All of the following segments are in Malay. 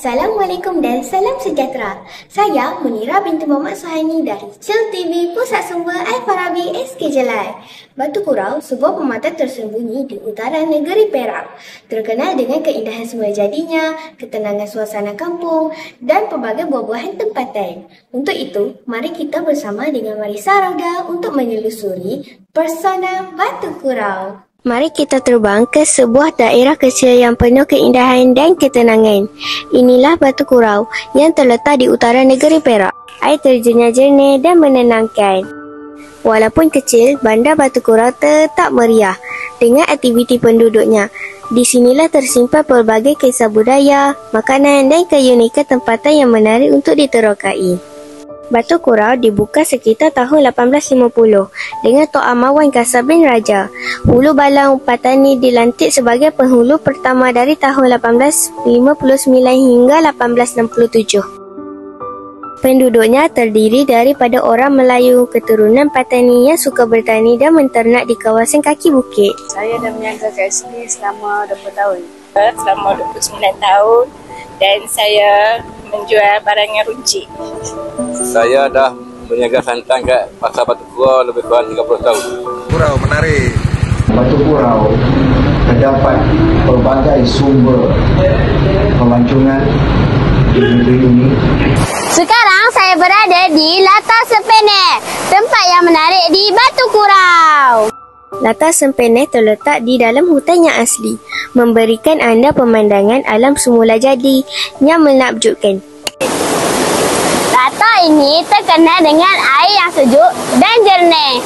Assalamualaikum dan salam sejahtera. Saya Munira binti Muhammad Suhaini dari Chill TV Pusat Sumber Al-Farabi SK Jelai. Batu Kurau, sebuah pematah tersembunyi di utara negeri Perak. Terkenal dengan keindahan semula jadinya, ketenangan suasana kampung dan pelbagai buah-buahan tempatan. Untuk itu, mari kita bersama dengan Marisa Rauda untuk menelusuri persona Batu Kurau. Mari kita terbang ke sebuah daerah kecil yang penuh keindahan dan ketenangan. Inilah Batu Kurau yang terletak di utara negeri Perak. Air terjunnya jernih dan menenangkan. Walaupun kecil, bandar Batu Kurau tetap meriah dengan aktiviti penduduknya. Di sinilah tersimpan pelbagai kisah budaya, makanan dan keunikan tempatan yang menarik untuk diterokai. Batu Kurau dibuka sekitar tahun 1850 dengan Tok Amawan Kasab bin Raja. Hulu Balang Patani dilantik sebagai penghulu pertama dari tahun 1859 hingga 1867. Penduduknya terdiri daripada orang Melayu keturunan Patani yang suka bertani dan menternak di kawasan kaki bukit. Saya dah menjaga kat sini selama 20 tahun. Selama 29 tahun dan saya menjual barang yang runcit. Saya dah berniaga santan kat Pasar Batu Kurau lebih kurang 30 tahun. Kurau menarik. Batu Kurau terdapat pelbagai sumber pemancingan di negeri ini. Sekarang saya berada di Latar Sempeneh, tempat yang menarik di Batu Kurau. Latar Sempeneh terletak di dalam hutan yang asli, memberikan anda pemandangan alam semula jadi yang menakjubkan. Latar ini terkenal dengan air yang sejuk dan jernih.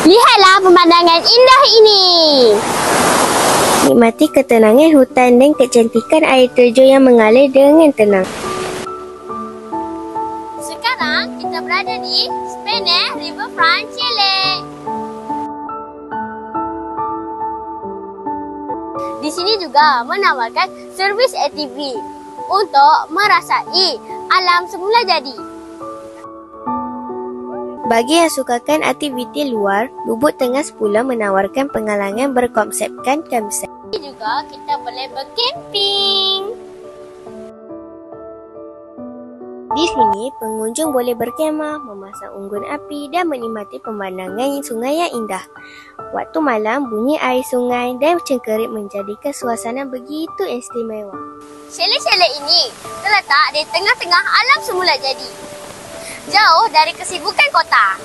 Lihatlah pemandangan indah ini. Nikmati ketenangan hutan dan kecantikan air terjun yang mengalir dengan tenang. Sekarang kita berada di Sempeneh Riverfront Chelek. Di sini juga menawarkan servis ATV untuk merasai alam semula jadi. Bagi yang sukakan aktiviti luar, Lubuk Tengah Sepulon menawarkan pengalaman berkonsepkan campsite. Juga kita boleh berkemping. Di sini, pengunjung boleh berkemah, memasang unggun api dan menikmati pemandangan sungai yang indah. Waktu malam, bunyi air sungai dan cengkerik menjadikan suasana begitu istimewa. Chelek-chelek ini terletak di tengah-tengah alam semula jadi, jauh dari kesibukan kota.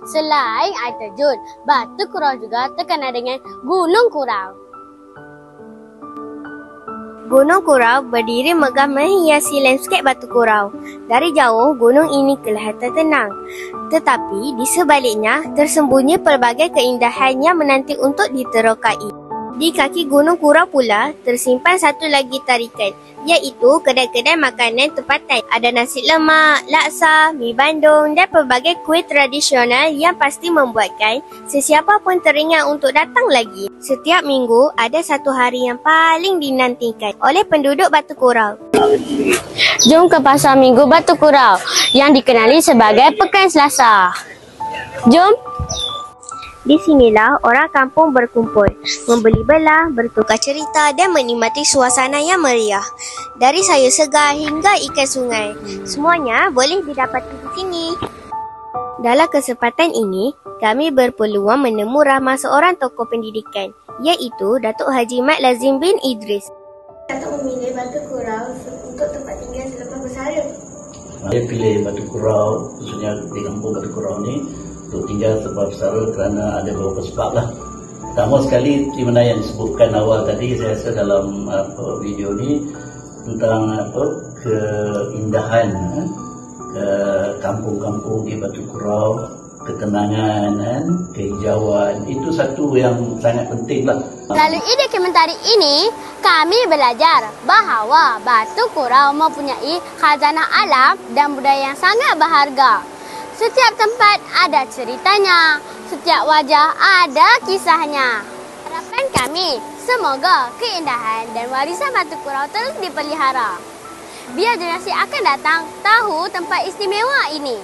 Selain air terjun, Batu Kurau juga terkenal dengan Gunung Kurau. Gunung Kurau berdiri megah menghiasi lanskap Batu Kurau. Dari jauh, gunung ini kelihatan tenang. Tetapi di sebaliknya, tersembunyi pelbagai keindahan yang menanti untuk diterokai. Di kaki Gunung Kurau pula, tersimpan satu lagi tarikan, iaitu kedai-kedai makanan tempatan. Ada nasi lemak, laksa, mi bandung dan pelbagai kuih tradisional yang pasti membuatkan sesiapa pun teringat untuk datang lagi. Setiap minggu, ada satu hari yang paling dinantikan oleh penduduk Batu Kurau. Jom ke Pasar Minggu Batu Kurau yang dikenali sebagai Pekan Selasa. Jom! Di sinilah orang kampung berkumpul, membeli belah, bertukar cerita dan menikmati suasana yang meriah. Dari sayur segar hingga ikan sungai, semuanya boleh didapati di sini. Dalam kesempatan ini, kami berpeluang menemu ramah seorang tokoh pendidikan, iaitu Datuk Haji Mat Lazim bin Idris. Datuk memilih Batu Kurau untuk tempat tinggal selepas bersara. Saya pilih Batu Kurau, khususnya di kampung Batu Kurau ni, untuk tinggal sebab bersara kerana ada beberapa sebab lah. Pertama sekali, seperti mana yang disebutkan awal tadi, saya rasa dalam video ni tentang keindahan ke kampung-kampung di Batu Kurau, ketenangan, kehijauan, itu satu yang sangat penting lah. Melalui dokumentari ini, kami belajar bahawa Batu Kurau mempunyai khazanah alam dan budaya yang sangat berharga. Setiap tempat ada ceritanya, setiap wajah ada kisahnya. Harapan kami, semoga keindahan dan warisan Batu Kurau terus dipelihara. Biar generasi akan datang tahu tempat istimewa ini.